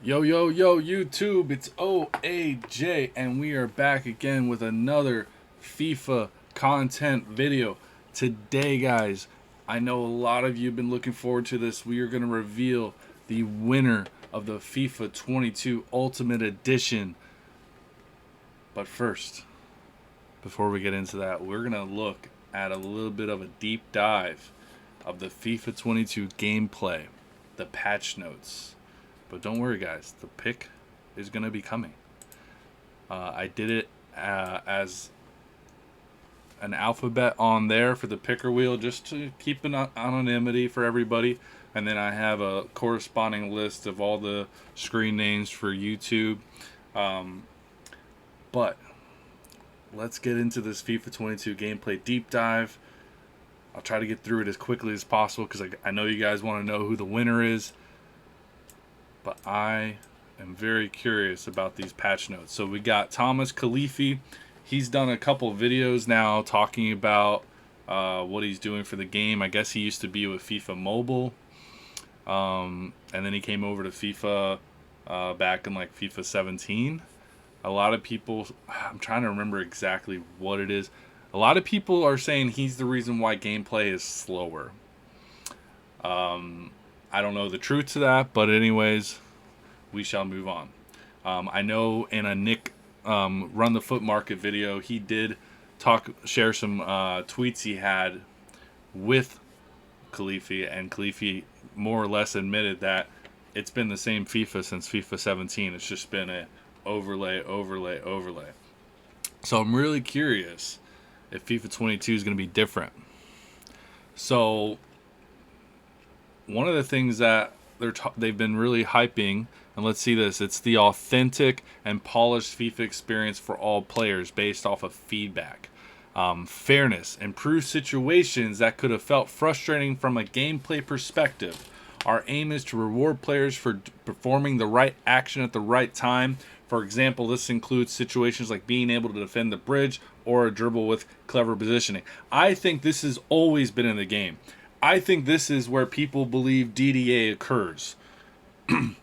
Yo, yo, yo, YouTube, it's OAJ, and we are back again with another FIFA content video. Today, guys, I know a lot of you have been looking forward to this. We are going to reveal the winner of the FIFA 22 Ultimate Edition. But first, before we get into that, we're going to look at a little bit of a deep dive of the FIFA 22 gameplay, the patch notes. But don't worry, guys. The pick is going to be coming. I did it as an alphabet on there for the picker wheel just to keep an anonymity for everybody. And then I have a corresponding list of all the screen names for YouTube. But let's get into this FIFA 22 gameplay deep dive. I'll try to get through it as quickly as possible because I know you guys want to know who the winner is. But I am very curious about these patch notes. So we got Thomas Khalifi. He's done a couple of videos now talking about what he's doing for the game. I guess he used to be with FIFA Mobile. And then he came over to FIFA back in like FIFA 17. A lot of people, I'm trying to remember exactly what it is. A lot of people are saying he's the reason why gameplay is slower. I don't know the truth to that, but anyways, we shall move on. I know in a Nick Run the Foot Market video, he did share some tweets he had with Khalifi, and Khalifi more or less admitted that it's been the same FIFA since FIFA 17. It's just been a overlay. So I'm really curious if FIFA 22 is going to be different. So one of the things that they've been really hyping, and let's see this, it's the authentic and polished FIFA experience for all players based off of feedback. Fairness, improved situations that could have felt frustrating from a gameplay perspective. Our aim is to reward players for performing the right action at the right time. For example, this includes situations like being able to defend the bridge or a dribble with clever positioning. I think this has always been in the game. I think this is where people believe DDA occurs. And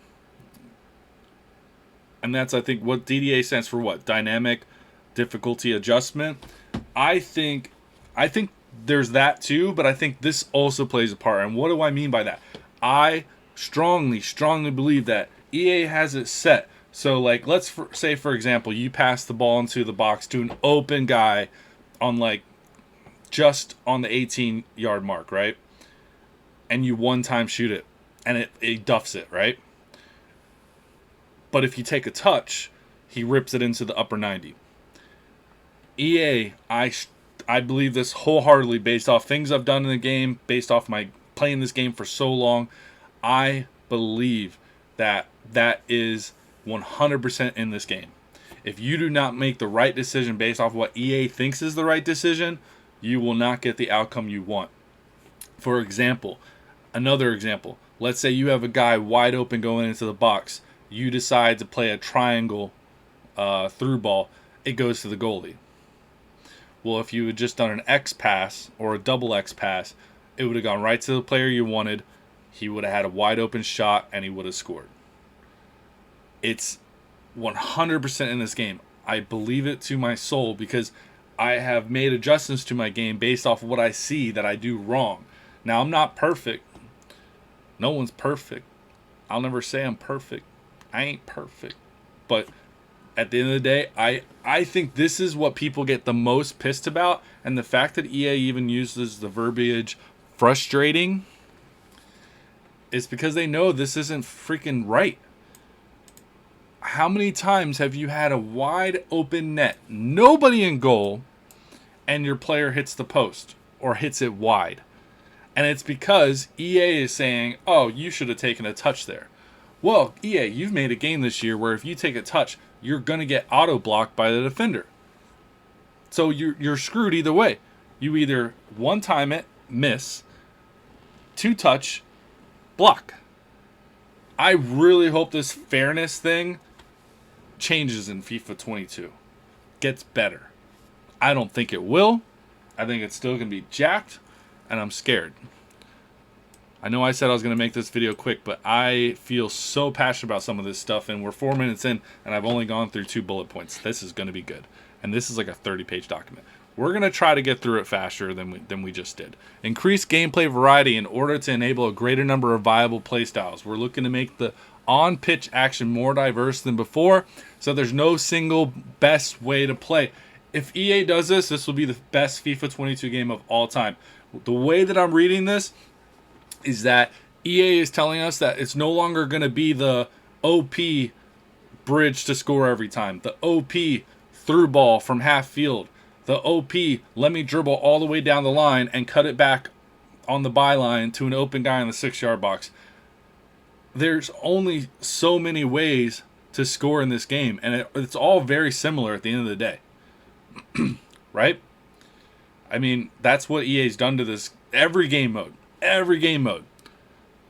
that's, I think, what DDA stands for. What? Dynamic difficulty adjustment. I think there's that too, but I think this also plays a part. And what do I mean by that? I strongly believe that EA has it set. So, like, let's say, for example, you pass the ball into the box to an open guy on, like, just on the 18-yard mark, right? And you one-time shoot it, and it duffs it, right? But if you take a touch, he rips it into the upper 90. EA, I believe this wholeheartedly based off things I've done in the game, based off my playing this game for so long. I believe that is 100% in this game. If you do not make the right decision based off what EA thinks is the right decision, you will not get the outcome you want. For example, another example, let's say you have a guy wide open going into the box. You decide to play a triangle through ball. It goes to the goalie. Well, if you had just done an X pass or a double X pass, it would have gone right to the player you wanted. He would have had a wide open shot, and he would have scored. It's 100% in this game. I believe it to my soul because I have made adjustments to my game based off of what I see that I do wrong. Now, I'm not perfect. No one's perfect. I'll never say I'm perfect. I ain't perfect. But at the end of the day, I think this is what people get the most pissed about. And the fact that EA even uses the verbiage frustrating is because they know this isn't freaking right. How many times have you had a wide open net, nobody in goal, and your player hits the post or hits it wide? And it's because EA is saying, oh, you should have taken a touch there. Well, EA, you've made a game this year where if you take a touch, you're going to get auto-blocked by the defender. So you're screwed either way. You either one-time it, miss, two-touch, block. I really hope this fairness thing changes in FIFA 22. Gets better. I don't think it will. I think it's still going to be jacked, and I'm scared. I know I said I was going to make this video quick, but I feel so passionate about some of this stuff, and we're 4 minutes in, and I've only gone through 2 bullet points. This is going to be good. And this is like a 30-page document. We're going to try to get through it faster than we just did. Increase gameplay variety in order to enable a greater number of viable playstyles. We're looking to make the on-pitch action more diverse than before, so there's no single best way to play. If EA does this, this will be the best FIFA 22 game of all time. The way that I'm reading this is that EA is telling us that it's no longer going to be the OP bridge to score every time, the OP through ball from half field, the OP let me dribble all the way down the line and cut it back on the byline to an open guy in the 6-yard box. There's only so many ways to score in this game, and it's all very similar at the end of the day. Right? I mean, that's what EA's done to this every game mode. Every game mode.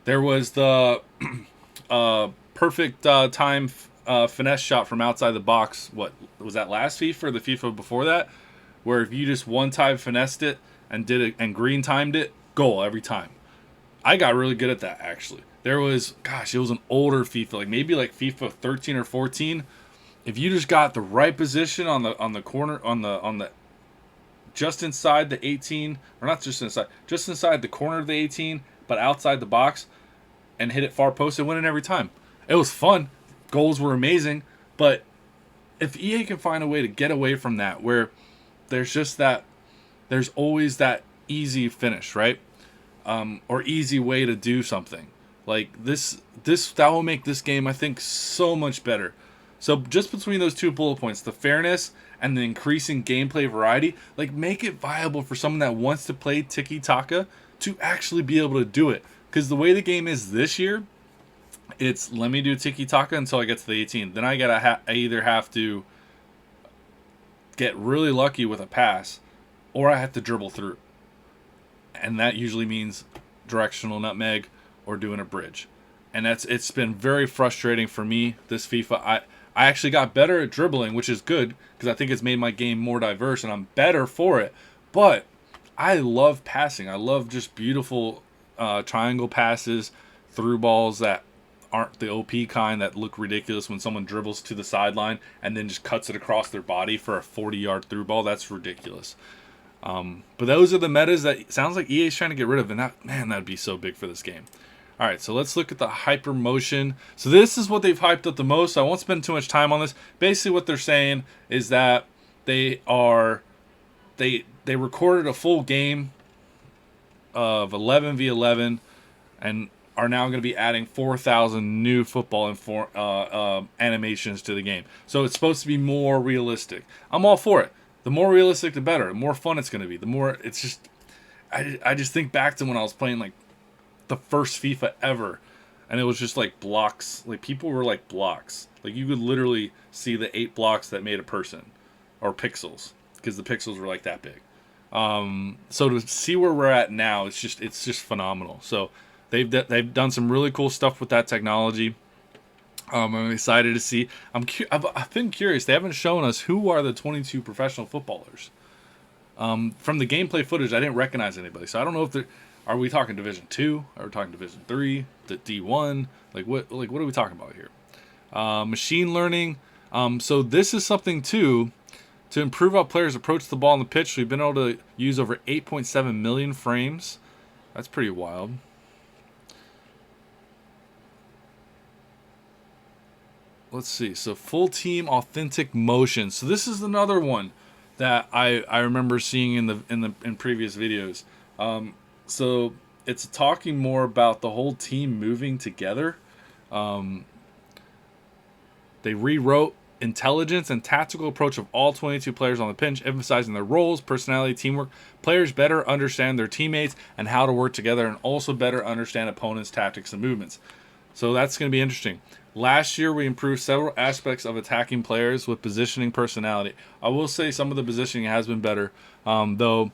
There was the perfect time finesse shot from outside the box. What was that, last FIFA or the FIFA before that? Where if you just one time finessed it and did it and green timed it, goal every time. I got really good at that, actually. There was, gosh, it was an older FIFA, like maybe like FIFA 13 or 14. If you just got the right position on the corner on the just inside the 18, or not just inside the corner of the 18, but outside the box, and hit it far post, and win it every time. It was fun. Goals were amazing, but if EA can find a way to get away from that, where there's always that easy finish, right? Or easy way to do something. Like this that will make this game, I think, so much better. So just between those 2 bullet points, the fairness and the increasing gameplay variety, like make it viable for someone that wants to play tiki-taka to actually be able to do it. Because the way the game is this year, it's let me do tiki-taka until I get to the 18. Then I either have to get really lucky with a pass, or I have to dribble through. And that usually means directional nutmeg or doing a bridge. And it's been very frustrating for me, this FIFA. I actually got better at dribbling, which is good, because I think it's made my game more diverse, and I'm better for it. But I love passing. I love just beautiful triangle passes, through balls that aren't the OP kind that look ridiculous when someone dribbles to the sideline and then just cuts it across their body for a 40-yard through ball. That's ridiculous. But those are the metas that sounds like EA's trying to get rid of, and that'd be so big for this game. All right, so let's look at the hyper motion. So this is what they've hyped up the most. I won't spend too much time on this. Basically, what they're saying is that they recorded a full game of 11v11 and are now going to be adding 4,000 new football animations to the game. So it's supposed to be more realistic. I'm all for it. The more realistic, the better. The more fun it's going to be. The more it's just, I just think back to when I was playing like the first FIFA ever, and it was just like blocks. Like people were like blocks. Like you could literally see the 8 blocks that made a person, or pixels, because the pixels were like that big. So to see where we're at now, it's just phenomenal. So they've done some really cool stuff with that technology. I'm excited to see. I've been curious. They haven't shown us who are the 22 professional footballers. From the gameplay footage, I didn't recognize anybody. So I don't know if are we talking Division 2? Are we talking Division 3? The D1? Like what are we talking about here? Machine learning. So this is something too. To improve how players approach the ball on the pitch, we've been able to use over 8.7 million frames. That's pretty wild. Let's see. So full team authentic motion. So this is another one that I remember seeing in previous videos. So it's talking more about the whole team moving together. They rewrote intelligence and tactical approach of all 22 players on the pitch, emphasizing their roles, personality, teamwork. Players better understand their teammates and how to work together, and also better understand opponents' tactics and movements. So that's going to be interesting. Last year, we improved several aspects of attacking players with positioning personality. I will say some of the positioning has been better, though.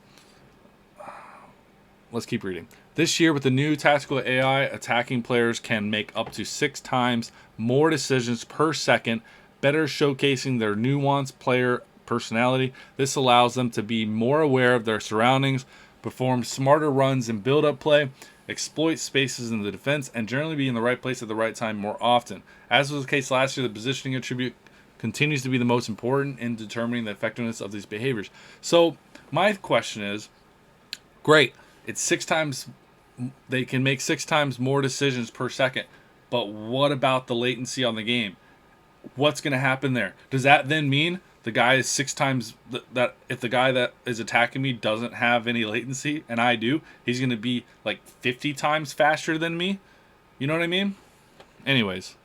Let's keep reading. This year, with the new tactical AI, attacking players can make up to 6 times more decisions per second, better showcasing their nuanced player personality. This allows them to be more aware of their surroundings, perform smarter runs and build-up play. exploit spaces in the defense, and generally be in the right place at the right time more often. As was the case last year, the positioning attribute continues to be the most important in determining the effectiveness of these behaviors. So my question is, great, it's 6 times, they can make 6 times more decisions per second, but what about the latency on the game? What's going to happen there? Does that then mean the guy is 6 times that if the guy that is attacking me doesn't have any latency and I do, he's going to be like 50 times faster than me? You know what I mean? Anyways,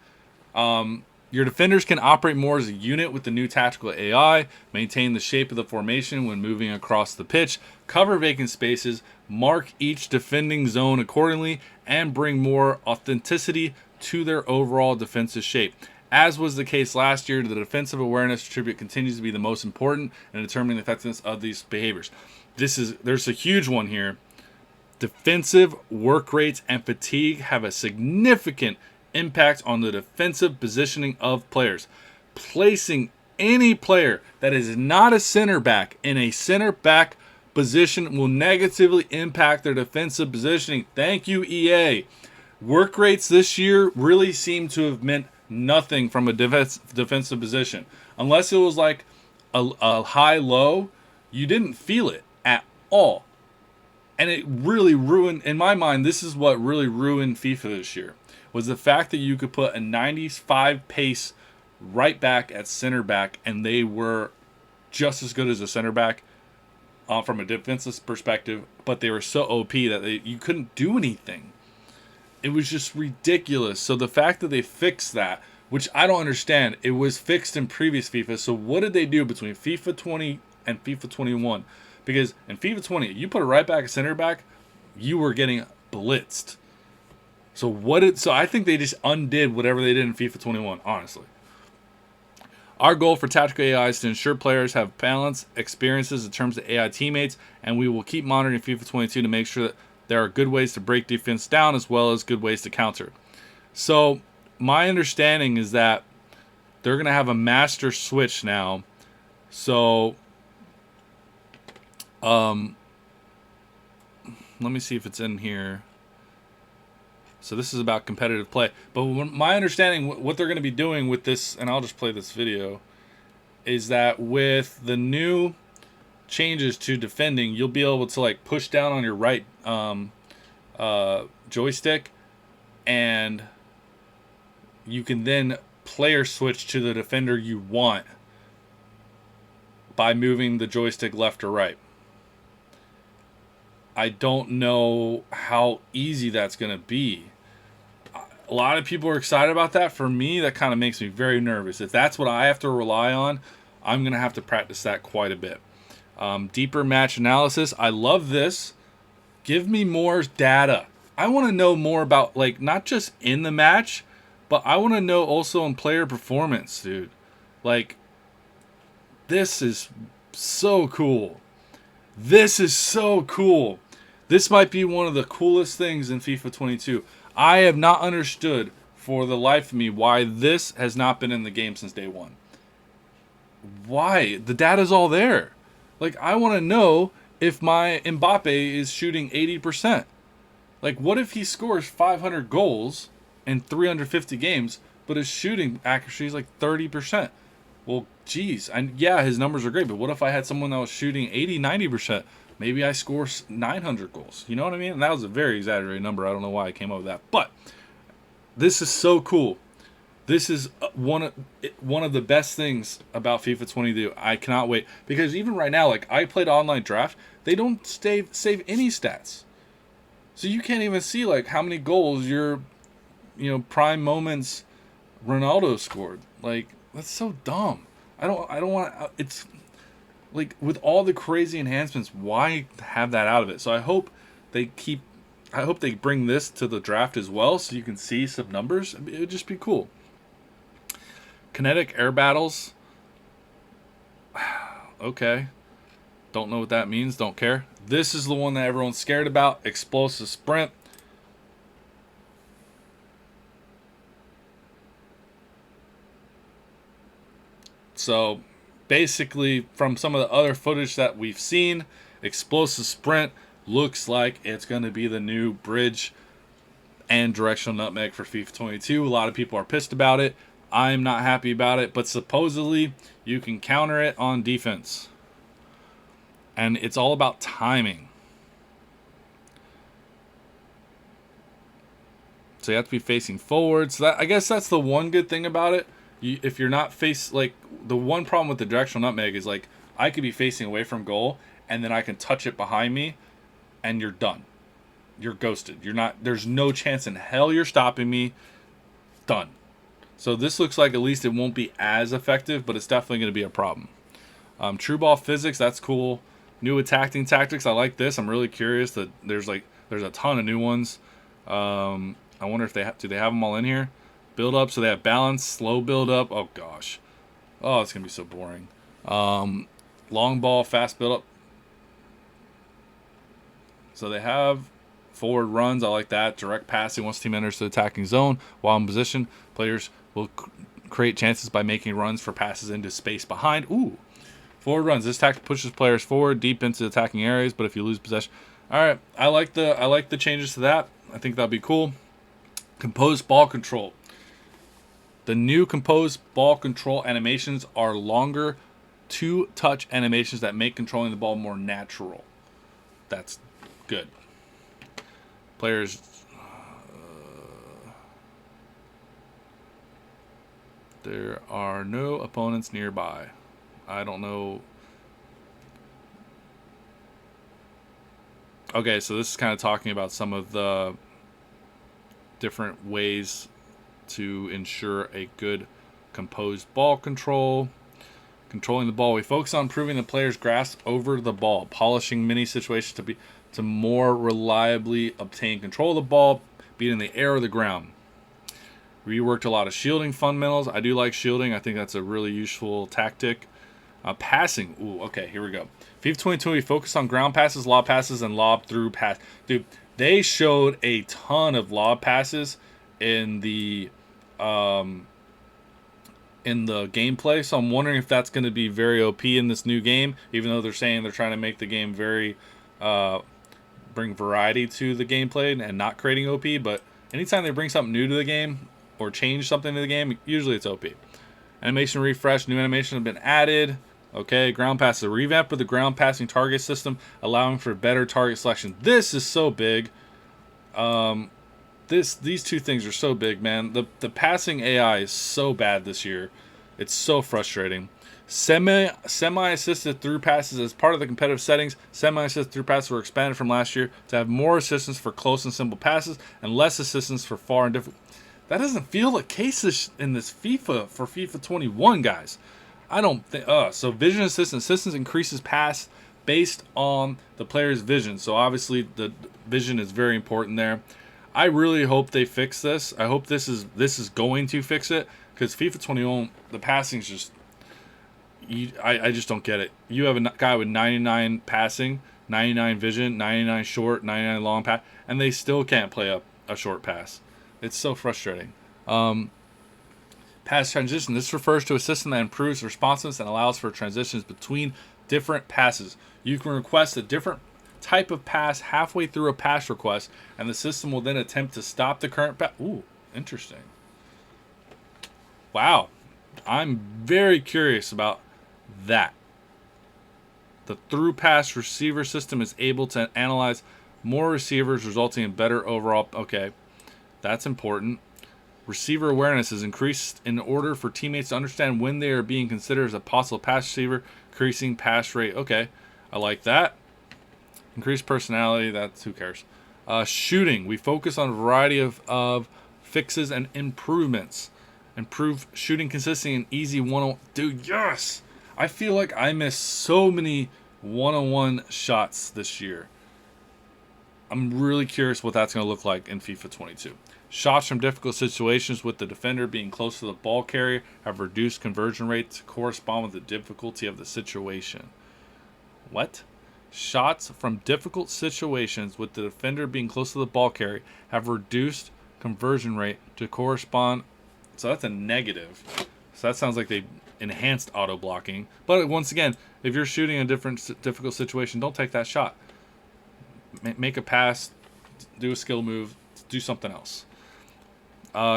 your defenders can operate more as a unit with the new tactical AI, maintain the shape of the formation when moving across the pitch, cover vacant spaces, mark each defending zone accordingly, and bring more authenticity to their overall defensive shape. As was the case last year, the defensive awareness attribute continues to be the most important in determining the effectiveness of these behaviors. There's a huge one here. Defensive work rates and fatigue have a significant impact on the defensive positioning of players. Placing any player that is not a center back in a center back position will negatively impact their defensive positioning. Thank you, EA. Work rates this year really seem to have meant nothing from a defensive position. Unless it was like a high-low, you didn't feel it at all. And it really ruined, in my mind, this is what really ruined FIFA this year, was the fact that you could put a 95 pace right back at center back, and they were just as good as a center back from a defensive perspective, but they were so OP that you couldn't do anything. It was just ridiculous. So the fact that they fixed that, which I don't understand, it was fixed in previous FIFA. So what did they do between FIFA 20 and FIFA 21? Because in FIFA 20, you put a right back, a center back, you were getting blitzed. So I think they just undid whatever they did in FIFA 21, honestly. Our goal for tactical AI is to ensure players have balanced experiences in terms of AI teammates, and we will keep monitoring FIFA 22 to make sure that there are good ways to break defense down as well as good ways to counter. So my understanding is that they're going to have a master switch now. So let me see if it's in here. So this is about competitive play. But my understanding, what they're going to be doing with this, and I'll just play this video, is that with the new changes to defending, you'll be able to like push down on your right joystick, and you can then player switch to the defender you want by moving the joystick left or right. I don't know how easy that's going to be. A lot of people are excited about that. For me, that kind of makes me very nervous. If that's what I have to rely on, I'm going to have to practice that quite a bit. Deeper match analysis. I love this. Give me more data. I want to know more about, like, not just in the match, but I want to know also on player performance, dude. Like, this is so cool. This is so cool. This might be one of the coolest things in FIFA 22. I have not understood for the life of me why this has not been in the game since day one. Why? The data's all there. Like, I want to know if my Mbappe is shooting 80%. Like, what if he scores 500 goals in 350 games, but his shooting accuracy is like 30%? Well, geez. And yeah, his numbers are great, but what if I had someone that was shooting 80, 90%? Maybe I score 900 goals. You know what I mean? And that was a very exaggerated number. I don't know why I came up with that. But this is so cool. This is one of the best things about FIFA 22. I cannot wait. Because even right now, like, I played online draft. They don't save any stats. So you can't even see, like, how many goals your, prime moments Ronaldo scored. Like, that's so dumb. I don't want to, it's like, with all the crazy enhancements, why have that out of it? So I hope they bring this to the draft as well, so you can see some numbers. It would just be cool. Kinetic air battles. Okay. Don't know what that means. Don't care. This is the one that everyone's scared about. Explosive sprint. So basically, from some of the other footage that we've seen, explosive sprint, looks like it's going to be the new bridge and directional nutmeg for FIFA 22. A lot of people are pissed about it. I'm not happy about it, but supposedly you can counter it on defense. And it's all about timing. So you have to be facing forward. So I guess that's the one good thing about it. If you're not the one problem with the directional nutmeg is like I could be facing away from goal and then I can touch it behind me and you're done. You're ghosted. There's no chance in hell you're stopping me. Done. So this looks like at least it won't be as effective, but it's definitely going to be a problem. True ball physics, that's cool. New attacking tactics, I like this. I'm really curious that there's a ton of new ones. I wonder if do they have them all in here? Build up, so they have balance, slow build up. Oh gosh, oh it's gonna be so boring. Long ball, fast build up. So they have forward runs. I like that. Direct passing once team enters the attacking zone while in position. Players will create chances by making runs for passes into space behind. Ooh. Forward runs. This tactic pushes players forward deep into attacking areas, but if you lose possession. All right, I like the changes to that. I think that'd be cool. Composed ball control. The new composed ball control animations are longer two-touch animations that make controlling the ball more natural. That's good. Players there are no opponents nearby. I don't know. Okay, so this is kind of talking about some of the different ways to ensure a good composed ball control. Controlling the ball. We focus on improving the player's grasp over the ball, polishing many situations to more reliably obtain control of the ball, be it in the air or the ground. We worked a lot of shielding fundamentals. I do like shielding. I think that's a really useful tactic. Passing. Ooh, okay, here we go. FIFA 22, we focus on ground passes, lob passes, and lob through pass. Dude, they showed a ton of lob passes in the gameplay, so I'm wondering if that's going to be very OP in this new game, even though they're saying they're trying to make the game very bring variety to the gameplay and not creating OP, but anytime they bring something new to the game or change something to the game, usually it's OP. Animation refresh, new animation have been added. Okay, ground passes. A revamp of the ground passing target system, allowing for better target selection. This is so big. These two things are so big, man. The passing AI is so bad this year. It's so frustrating. Semi-assisted through passes as part of the competitive settings. Semi-assisted through passes were expanded from last year to have more assistance for close and simple passes and less assistance for far and difficult. That doesn't feel the case in this FIFA for FIFA 21, guys. I don't think. So vision assistance increases pass based on the player's vision. So obviously the vision is very important there. I really hope they fix this. I hope this is going to fix it, because FIFA 21, the passing is just. I just don't get it. You have a guy with 99 passing, 99 vision, 99 short, 99 long pass, and they still can't play a short pass. It's so frustrating. Pass transition. This refers to a system that improves responsiveness and allows for transitions between different passes. You can request a different type of pass halfway through a pass request, and the system will then attempt to stop the current pass. Ooh, interesting. Wow. I'm very curious about that. The through pass receiver system is able to analyze more receivers, resulting in better overall. Okay, that's important. Receiver awareness is increased in order for teammates to understand when they are being considered as a possible pass receiver, increasing pass rate. Okay, I like that. Increased personality, that's who cares. Shooting, we focus on a variety of fixes and improvements. Improve shooting consistency and easy one-on-one. Dude, yes! I feel like I missed so many one-on-one shots this year. I'm really curious what that's going to look like in FIFA 22. Shots from difficult situations with the defender being close to the ball carrier have reduced conversion rate to correspond with the difficulty of the situation. What? Shots from difficult situations with the defender being close to the ball carrier have reduced conversion rate to correspond. So that's a negative. So that sounds like they enhanced auto blocking. But once again, if you're shooting a difficult situation, don't take that shot. make a pass, do a skill move, do something else.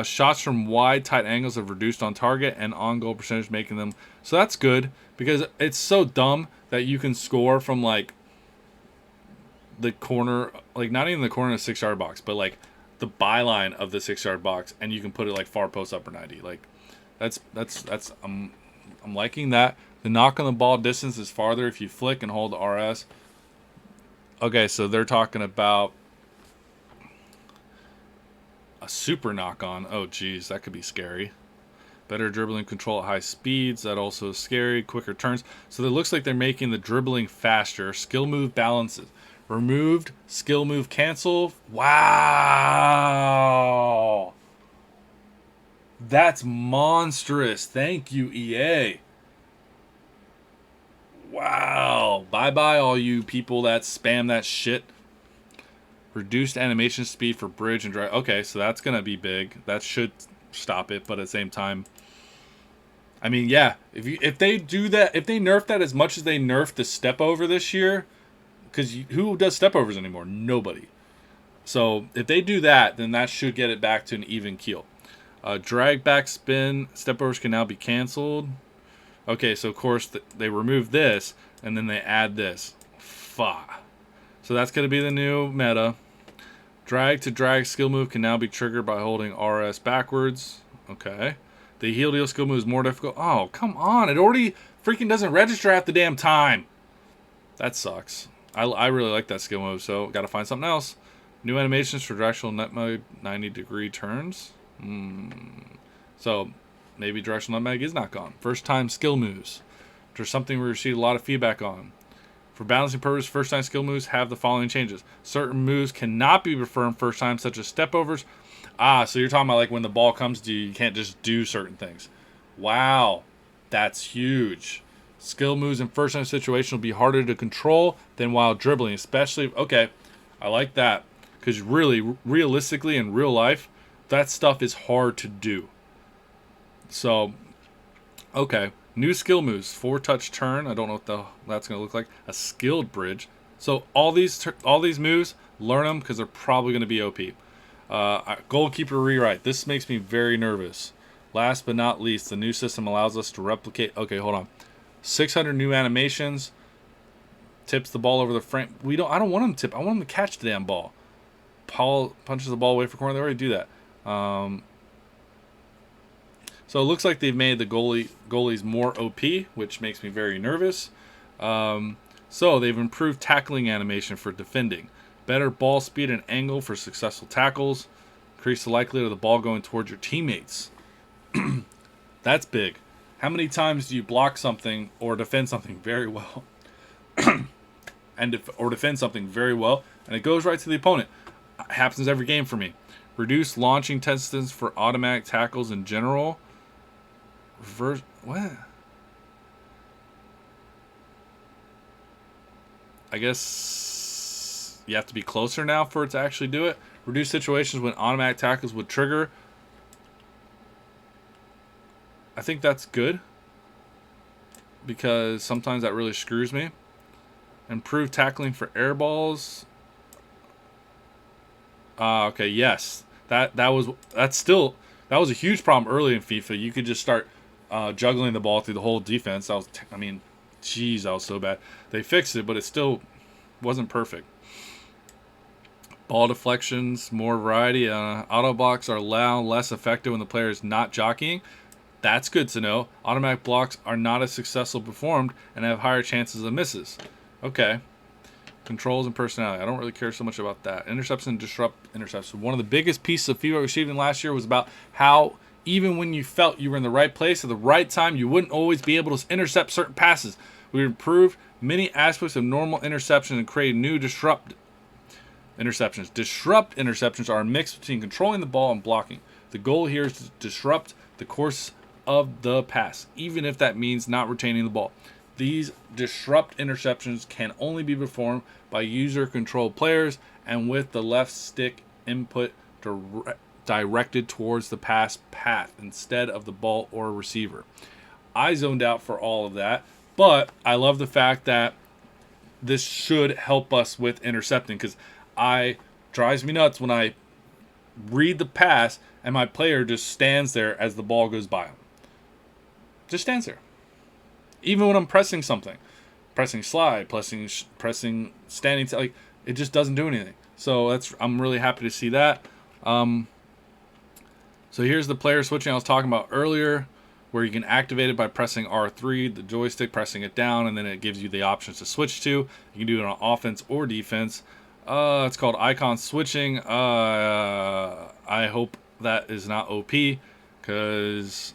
Shots from wide, tight angles have reduced on target and on goal percentage, making them so that's good because it's so dumb that you can score from like the corner, like not even the corner of the 6 yard box, but like the byline of the 6 yard box, and you can put it like far post upper 90. Like that's I'm liking that. The knock on the ball distance is farther if you flick and hold the RS. Okay, so they're talking about a super knock on. Oh, geez, that could be scary. Better dribbling control at high speeds. That also is scary. Quicker turns. So it looks like they're making the dribbling faster. Skill move balances. Removed. Skill move cancel. Wow. That's monstrous. Thank you, EA. Wow. Bye-bye, all you people that spam that shit. Reduced animation speed for bridge and drive. Okay, so that's going to be big. That should stop it, but at the same time, I mean, yeah, if they do that, if they nerf that as much as they nerfed the step over this year, because who does step overs anymore? Nobody. So if they do that, then that should get it back to an even keel. Drag back spin. Step overs can now be canceled. Okay, so of course they remove this, and then they add this. Fuck. So that's going to be the new meta. Drag to drag skill move can now be triggered by holding RS backwards. Okay. The heel deal skill move is more difficult. Oh, come on. It already freaking doesn't register half the damn time. That sucks. I really like that skill move, so got to find something else. New animations for directional nutmeg 90-degree turns. So maybe directional nutmeg is not gone. First time skill moves. There's something we received a lot of feedback on. For balancing purposes, first time skill moves have the following changes. Certain moves cannot be performed first time, such as step overs. So you're talking about like when the ball comes to you, you can't just do certain things. Wow, that's huge. Skill moves in first time situation will be harder to control than while dribbling, especially. Okay, I like that because really, realistically in real life, that stuff is hard to do. So, okay. New skill moves, 4-touch turn. I don't know what that's going to look like. A skilled bridge. So all these moves, learn them because they're probably going to be OP. Goalkeeper rewrite. This makes me very nervous. Last but not least, the new system allows us to replicate. Okay, hold on. 600 new animations. Tips the ball over the frame. I don't want him to tip. I want him to catch the damn ball. Paul punches the ball away from corner. They already do that. So it looks like they've made the goalies more OP, which makes me very nervous. So they've improved tackling animation for defending. Better ball speed and angle for successful tackles. Increase the likelihood of the ball going towards your teammates. That's big. How many times do you block something or defend something very well? or defend something very well, and it goes right to the opponent. It happens every game for me. Reduce launching distance for automatic tackles in general. Reverse what? I guess you have to be closer now for it to actually do it. Reduce situations when automatic tackles would trigger. I think that's good because sometimes that really screws me. Improve tackling for air balls. Okay, yes. That was a huge problem early in FIFA. You could just start juggling the ball through the whole defense. That was so bad. They fixed it, but it still wasn't perfect. Ball deflections, more variety. Auto blocks are less effective when the player is not jockeying. That's good to know. Automatic blocks are not as successfully performed and have higher chances of misses. Okay. Controls and personality. I don't really care so much about that. Intercepts and disrupt intercepts. One of the biggest pieces of FIFA receiving last year was about how even when you felt you were in the right place at the right time, you wouldn't always be able to intercept certain passes. We improved many aspects of normal interception and created new disrupt interceptions. Disrupt interceptions are a mix between controlling the ball and blocking. The goal here is to disrupt the course of the pass, even if that means not retaining the ball. These disrupt interceptions can only be performed by user-controlled players and with the left stick input directed towards the pass path instead of the ball or receiver. I zoned out for all of that, but I love the fact that this should help us with intercepting, because drives me nuts when I read the pass and my player just stands there as the ball goes by him. Just stands there. Even when I'm pressing something, pressing slide, pressing standing, like it just doesn't do anything. So I'm really happy to see that. So here's the player switching I was talking about earlier, where you can activate it by pressing R3, the joystick, pressing it down, and then it gives you the options to switch to. You can do it on offense or defense. It's called icon switching. I hope that is not OP, because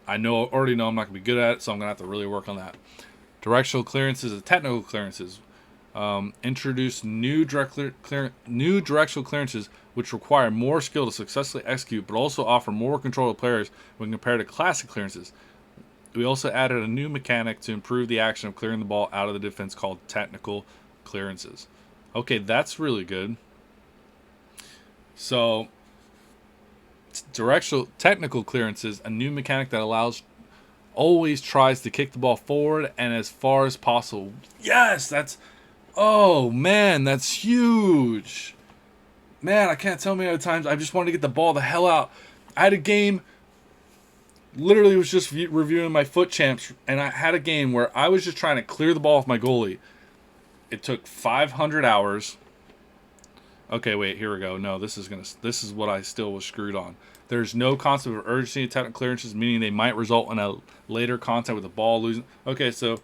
already know I'm not going to be good at it, so I'm going to have to really work on that. Directional clearances and technical clearances. Introduce new directional clearances, which require more skill to successfully execute, but also offer more control to players when compared to classic clearances. We also added a new mechanic to improve the action of clearing the ball out of the defense called technical clearances. Okay, that's really good. So, technical clearances, a new mechanic that always tries to kick the ball forward and as far as possible. Yes, oh man, that's huge. Man, I can't tell me how many times I just wanted to get the ball the hell out. I had a game, literally was just reviewing my foot champs, and I had a game where I was just trying to clear the ball with my goalie. It took 500 hours. Okay, wait, here we go. No, this is what I still was screwed on. There's no concept of urgency in technical clearances, meaning they might result in a later contact with the ball losing. Okay, so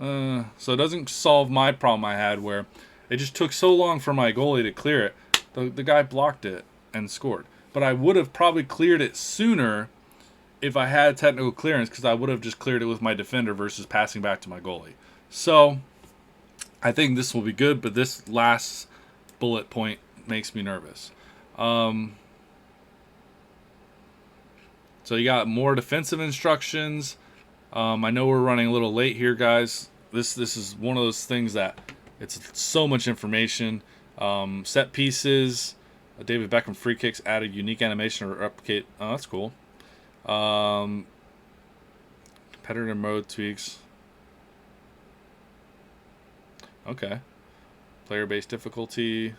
it doesn't solve my problem I had, where it just took so long for my goalie to clear it. The guy blocked it and scored. But I would have probably cleared it sooner if I had technical clearance, because I would have just cleared it with my defender versus passing back to my goalie. So I think this will be good, but this last bullet point makes me nervous. So you got more defensive instructions. I know we're running a little late here, guys. This is one of those things that it's so much information. Set pieces. David Beckham free kicks added unique animation to replicate. Oh, that's cool. Competitor mode tweaks. Okay. Player-based difficulty.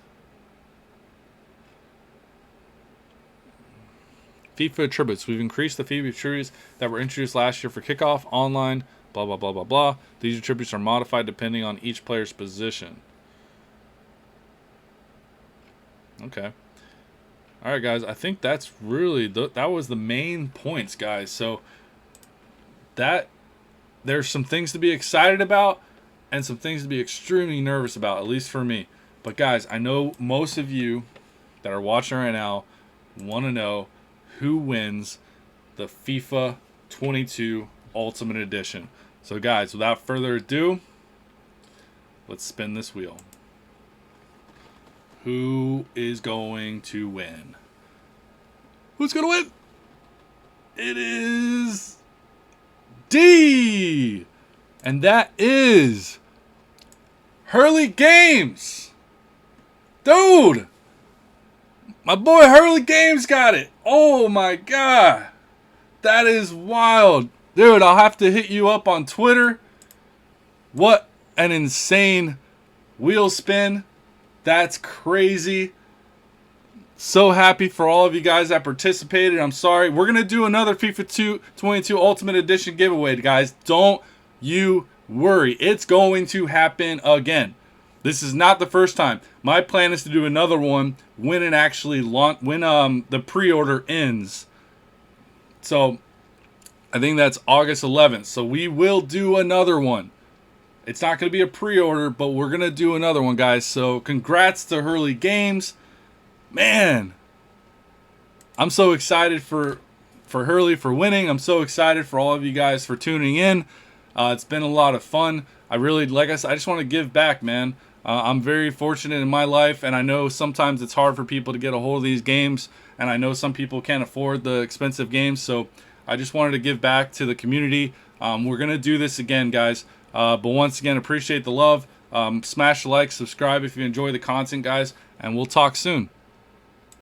FIFA attributes. We've increased the FIFA attributes that were introduced last year for kickoff, online, blah, blah, blah, blah, blah. These attributes are modified depending on each player's position. Okay. All right, guys. I think that's really that was the main points, guys. So there's some things to be excited about and some things to be extremely nervous about, at least for me. But guys, I know most of you that are watching right now want to know who wins the FIFA 22 Ultimate Edition. So guys, without further ado, let's spin this wheel. Who is going to win? Who's going to win? It is D! And that is Hurley Games! Dude! My boy Hurley Games got it! Oh my god! That is wild. Dude, I'll have to hit you up on Twitter. What an insane wheel spin. That's crazy. So happy for all of you guys that participated. I'm sorry. We're going to do another FIFA 22 Ultimate Edition giveaway, guys. Don't you worry. It's going to happen again. This is not the first time. My plan is to do another one when it actually when the pre-order ends. So I think that's August 11th. So we will do another one. It's not going to be a pre-order, but we're going to do another one, guys. So congrats to Hurley Games. Man, I'm so excited for Hurley for winning. I'm so excited for all of you guys for tuning in. It's been a lot of fun. Like I said, I just want to give back, man. I'm very fortunate in my life, and I know sometimes it's hard for people to get a hold of these games, and I know some people can't afford the expensive games, so I just wanted to give back to the community. We're going to do this again, guys. But once again, appreciate the love. Smash the like, subscribe if you enjoy the content, guys, and we'll talk soon.